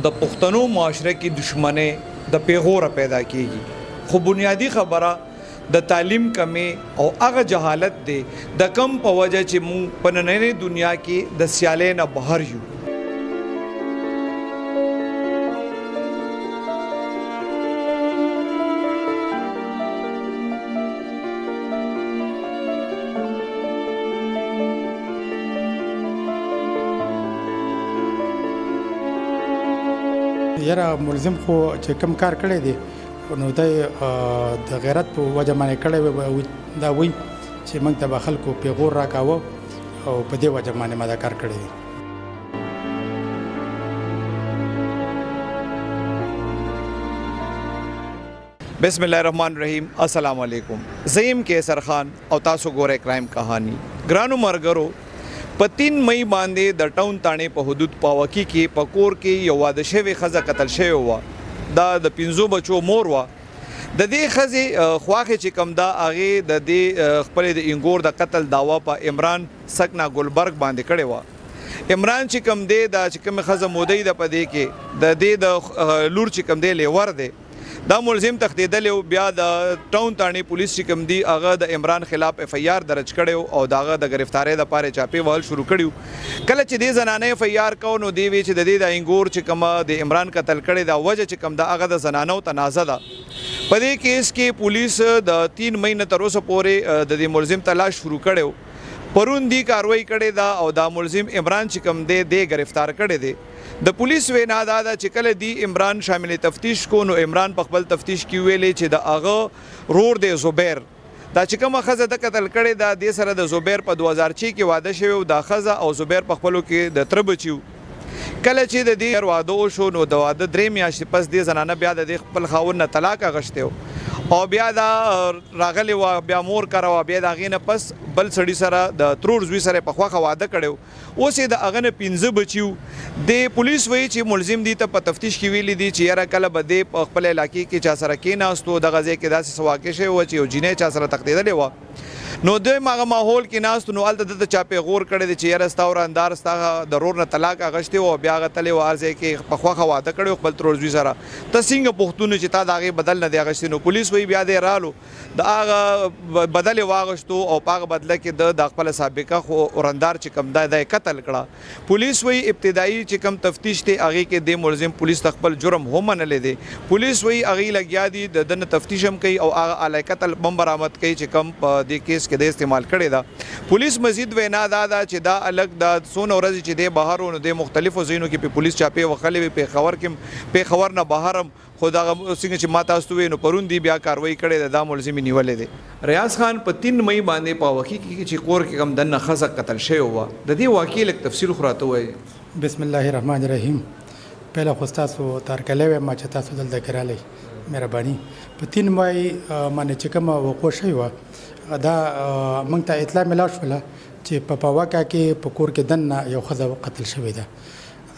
د پښتنو معاشره کې دشمنه د پیغور پیدا کیږي خو بنیادی خبره د تعلیم کمی او هغه جهالت دی د کم په وجه چې مو په نننۍ دنیا کې د سیالۍ نه بهر یو یاره ملزم خو چې کم کار کړی دی نو د غیرت په وجه باندې کړی دا وایي چې موږ ته به خلکو پیغور راکاوه او په دې وجه باندې ما دا کار کړی دی. بسم الله الرحمن الرحیم. السلام علیکم. زیم کیسر خان او تاسو ګوره کرائم کہانی. ګرانو مرګرو په 3 مئی باندې د ټاون تانې په حدود پاوکی کې پکور کې یو واده شوی خزه قتل شوی و. دا د 5 بچو مور و. د دې خزه خواخه چې کم دا هغه د دې خپل د انګور د قتل داوا په عمران سکنا ګلبرګ باندې کړي و. عمران چې کم دی دا چې کم خزه مودی د پدې کې د دې د لور چې کم دی لیور دی دا ملزم تختیدل او بیا د ټاون تانې پولیس چې کم دی هغه د عمران خلاف اف ای آر درج کړو او داغه د گرفتاری د پاره چاپی وهل شروع کړیو. کله چې دې زنانه اف ای آر کو نو دی وی چې د دې د انګور چې کم د عمران قتل کړي دا وجه چې کم دا هغه د زنانو تنازع ده. په دې کیس کې پولیس د 3 مئی تر اوسه پورې د دې ملزم تلاش شروع کړو. پرون دی کاروایی کړي دا او دا ملزم عمران چې کم دی گرفتار کړي دی. د پولیس وینا دا چې کله دی عمران شامل تفتیش کو نو عمران په خپل تفتیش کې ویلې چې د هغه رور دی زبیر دا چې کومه خزه د قتل کړي دا د سره د زبیر په 2006 کې واده شوی او د خزه او زبیر په خپلو کې د تر بچیو. کله چې د دې واده شو نو د واده 3 میاشتې پس د زنانه بیا د خپل خاوند نه طلاق غشته او بیا دا راغلی و بیا مور کرا و بیا دا غینه پس بل سړی سره د ترور زوی سره په خواخه واده کړو. اوس د اغنه 15 بچیو. د پولیس وایي چې ملزم دی ته په تفتیش کې ویلي دي چې یاره کله به د خپل علاقې کې چا سره کېناستو د غزې کې داسې سواکې شوی و چې یو جینۍ چا سره تقدیدلې وه نو د ماغه ماحول کې ناستو نو هلته د چا پیغور کړی دی چې یاره ستا وراندار ستا د رور نه طلاق اغشتې و بیا هغه تلې و هر ځای کې په خوښه واده کړی خپل ترور زوی سره ته څنګه پوښتنو چې تا د هغې بدل نه دی اغشتې نو پولیس وایي بیا دی رالو د هغه بدل یې واغشتو او په هغه بدله کې د خپله سابقه خو وراندار چې کوم دی قتل کړه. پولیس وایي ابتدایي چې کوم تفتیش دی هغې کې د ملزم پولیس ته خپل جرم هم منلی دی. پولیس وایي هغې لګیا دي د ده نه تفتیش هم کوي او هغه اعلی قتل هم برآمد کوي چې کوم په دې کیس کې د استعمال کړی ده. پولیس مزید وینا دا ده چې دا الګ د څونه ورځې چې دی بهر و نو د مختلفو ځایونو کې په پولیس چاپې وختلې وي. پیښور کې پیښور نه بهر هم خو دغه څنګه چې ما تاسو وویل نو پرون دی بیا کاروایی کړې ده دا ملزم نیولې دی. ریاض خان په 3 مئی باندې په واقع کې چې کور کې کم دنه خزه قتل شوی و د دې واقع لک تفصیل خو راته وایي. بسم الله الرحمن الرحیم. پهله خو تاسو تارکلې ما چې تاسو دلته کرالی مهرباني په 3 مئی باندې چې کوم وقوع شوی و دا موږ ته اطلاع ملا شوله چې په پاوکا کې په کور کې دنه یو خزه قتل شوی ده.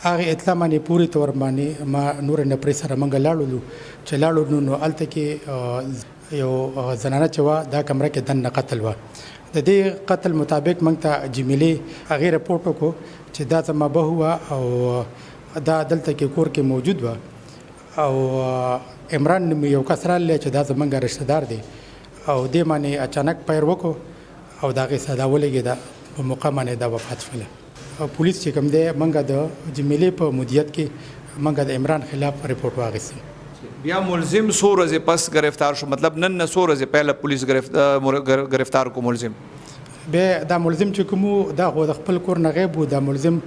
هغه اطلاع باندې پوری تور باندې ما نور نه پرې سره موږ لاړو چې لاړو نو الته کې یو زنانه چې وا دا کمره کې دنه قتل و. د دې قتل مطابق موږ ته جمیلې هغه رپورټ وکړو چې دا زما به هوا او دا دلته کې کور کې موجود و او عمران نوم یو کس راغلی چې دا زمونږ رشته دار دی او دې باندې اچانک پیر وکړو او د هغې صدا ولګېده په موقع باندې دا وفات شوله. پولیس چې کوم دی موږ د جمیلې په مدیریت کې موږ د عمران خلاف رپورټ واخیستو. بیا ملزم 100 ورځې پس گرفتار شو مطلب نن 100 ورځې پهله پولیس گرفتار کو ملزم. بیا دا ملزم چې کوم دا خو د خپل کور نه غیب و. دا ملزم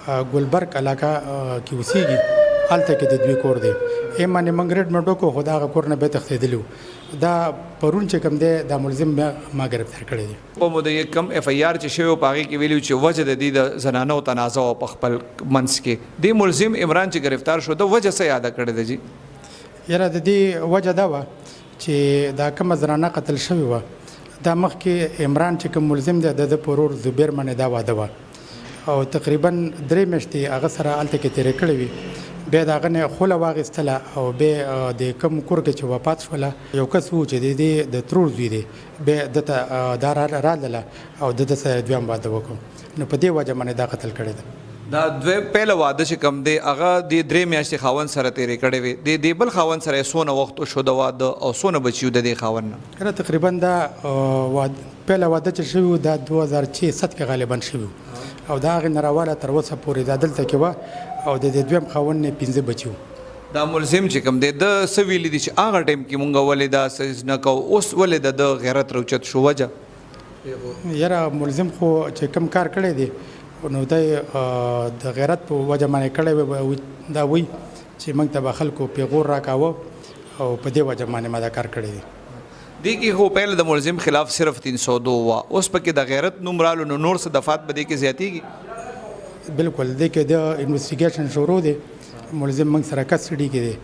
ګلبرګ علاقه کې اوسېږي هلته کې د دوی کور دی. یم باندې موږ ریډ مډ وکړو خو د هغه کور نه بیا تښتېدلي وو. دا پرون چې کوم دی دا ملزم ما گرفتار کړی دی. په موده یې کم اف ای آر چې شوی په هغې کې ویلي چې وجه د دې د زنانو تنازع په خپل منځ کې دې ملزم عمران چې گرفتار شو د وجه څه یاده کړې ده جی؟ یاره د دې وجه دا وه چې دا کومه زنانه قتل شوې وه دا مخکې عمران چې کوم ملزم دی د په ورور زبیر باندې دا واده وه او تقریبا 3 میاشتې هغه سره هلته کې تېرې کړې وي. بیا د هغه نه خوله واخیستله او بیا د کوم کور کې چې وفات شوله یو کس و چې د ترور زوی دی بیا دته دا رالله او د سره دویم واده وکړو نو په دې وجه باندې دا قتل کړی ده. دا دوی پهله واده چې کم دی هغه د 3 میاشتې خاوند سره تیرې کړې وي د بل خاوند سره څونه وخت شو د واده او څونه بچیو د دې خاوند نه کله تقریبا دا پهله واده چې شوی دا 2006 کې غالبا شوی او دا هغې نه راواله تر اوسه پورې دا دلته کې وه او د دې دویم خاوند نه 15 بچیو دا ملزم چې کم دی د څه ویلي دي چې هغه ټایم کې مونږ ولې دا څه نه کوو اوس ولې د غیرت روچت شو وجه یاره ملزم خو چې کم کار کړی دی نو د غیرت په وجه باندې کړی دا وی چې موږ ته به خلکو پیغور راکاوه او په دې وجه باندې ما دا کار کړی دی دی کې خو پهله د ملزم خلاف صرف 302 وا اوس پکې د غیرت نوم رالو نو نور څه دفعات به دې کې زیاتېږي بالکل دې کې د انویسټیګیشن شروع دی ملزم موږ سره کسټډي کې دی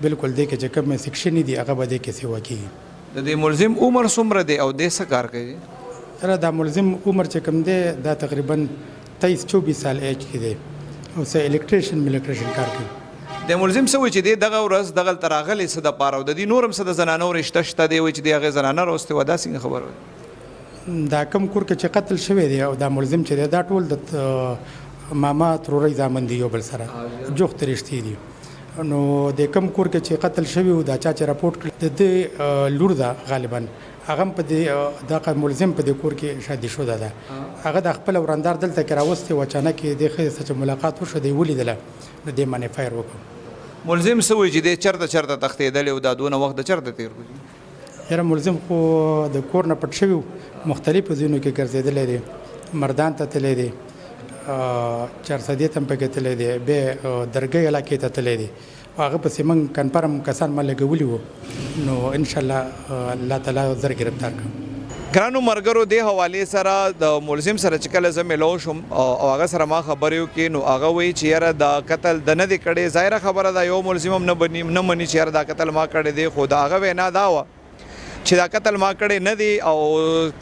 بالکل دې کې چې کوم سیکشن دي هغه به دې کې سیوا کېږي د دې ملزم عمر څومره دی او دې څه کار کوي سره دا ملزم عمر چې کوم دی دا تقریبا 23-24 سال ایج کې دی او څه الکتریشن کار کوي د ملزم څه وایي چې دغه ورځ دغلته راغلی څه دپاره او د دې نور هم څه د زنانو رشته شته دی وایي چې د هغې زنانه راوستې وه دا څنګه خبره وه دا کم کور کې چې قتل شوی دی او دا ملزم چې دی دا ټول د ماما ترورۍ زامن دي یو بل سره جوخت رشتې دي نو د کم کور کې چې قتل شوی و دا چا چې راپورټ کړ د لور ده غالبا هغه په دې دغه ملزم په دې کور کې شادي شوه ده هغه د خپل وراندار دلته کې راوستي و اچانک د ښځې سره ملاقات وشو دی ولیدله نو دې باندې فایر وکړ ملزم څه وایي چې دی چېرته تښتېدلی او دا دونه وخت د چېرته تېر کړي یاره ملزم خو د کور نه پټ شوي مختلفو ځایونو کې ګرځېدلی دی مردان ته تللی دی چارسدې ته هم پکې تللی دی بیا درګۍ علاقې ته تللی دی هغه پسې موږ کنفرم کسان ما لګولي وو نو انشاءالله الله تعالی زر گرفتار کړم ګرانو ملګرو دې حوالې سره د ملزم سره چې کله زه میلو شوم او هغه سره ما خبرې وکړې نو هغه وایي چې یاره دا قتل د نه دی کړی ظاهره خبره ده یو ملزم هم نه مني چې یاره دا قتل ما کړی دی خو د هغه وینا دا وه چې دا قتل ما کړی نه دی او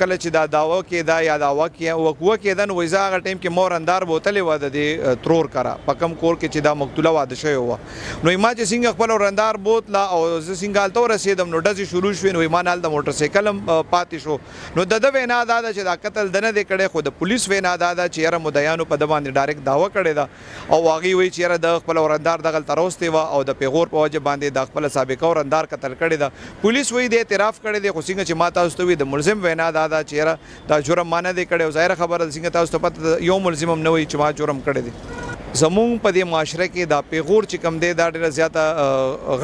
کله چې دا دعوه کېده یا دعوه کېده نو وایي زه هغه ټایم کې مور اندار بوتلې وه د دې ترور کره په کم کور کې چې دا مقتوله واده شوې وه نو ما چې څنګه خپل ورندار بوتله او زه څنګه هلته ورسېدم نو ډزې شروع شوې نو ما نه هلته موټرسایکل هم پاتې شو نو د ده وینا دا ده چې دا قتل د نه دی کړی خو د پولیس وینا دا ده چې یاره مدعیانو په ده باندې ډایرکټ دعوه کړې ده او هغوی وایي چې یاره د خپل ورندار دغلته راوستې وه او د پیغور په وجه باندې د خپله سابقه ورندار قتل کړې ده پولیس وایي د اعتراف کړی دی خو څنګه چې ما تاسو ته وي د ملزم وینا دا ده چې یاره دا جرم ما نه دی کړی او ظاهره خبره ده څنګه تاسو ته پته ده یو ملزم هم نه وایي چې ما جرم کړی دی زمونږ په دې معاشره کې دا پیغور چې کم دی دا ډېره زیاته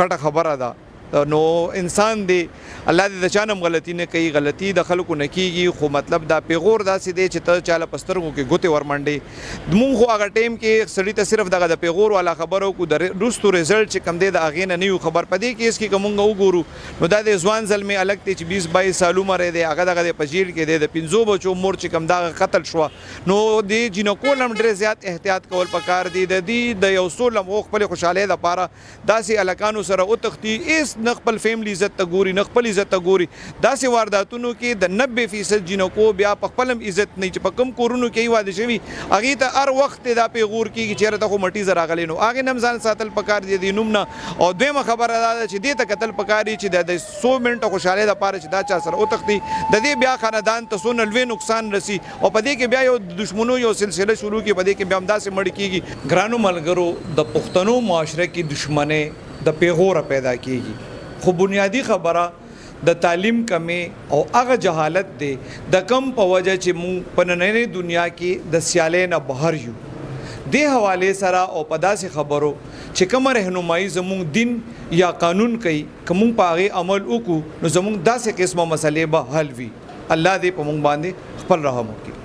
غټه خبره ده نو انسان دی الله دې د چا نه هم غلطي نه کوي غلطي د خلکو نه کېږي خو مطلب دا پیغور داسې دی چې ته چاله په سترګو کې ګوتې ورمنډې مونږ خو هغه ټایم کې سړي ته صرف دغه د پیغور والا خبره وکړو د وروستو رزلټ چې کم دی د هغې نه یو خبر په دې کیس کې که مونږ وګورو نو دا د ځوان زلمې هلک دی چې 20-22 سال عمر دی هغه دغه دی په جیل کې دی د 15 بچو مور چې کم دغه قتل شوه نو د جینکو نه هم ډېر زیات احتیاط کول پکار دي د دې د یو څو لمحو خپلې خوشحالۍ دپاره داسې هلکانو سره وتښتي هېڅ نه خپل فیملی عزت ته ګوري نه خپل عزت ته ګوري داسې وارداتونو کې د 90% جینکو بیا په خپل هم عزت نه چې په کوم کورونو کې واده شوي هغې ته هر وخت دا پیغور کېږي چې یاره ته خو مټیزه راغلی نو هغې نه هم ځان ساتل پکار دي د نوم نه او دویمه خبره دا ده چې دې ته کتل پکار دي چې د 100 منټه خوشحالۍ دپاره چې دا چا سره وتښتي د دې بیا خاندان ته څونه لوی نقصان رسي او په دې کې بیا یو دشمنو یو سلسله شروع کړي په دې کې بیا همداسې مړ کېږي ګرانو ملګرو د پښتنو معاشره کې دشمنۍ د پیغوره پیدا کېږي خو بنیادی خبره د تعلیم کمی او هغه جهالت دی د کم په وجه چې مونږ په نننۍ دنیا کې د سیالۍ نه بهر یو دې حوالې سره او په داسې خبرو چې کومه رهنمایي زمونږ دین یا قانون کوي که مونږ په هغې عمل وکړو نو زمونږ داسې قسمه مسلې به حل وي الله دې په مونږ باندې خپل رحم وکړي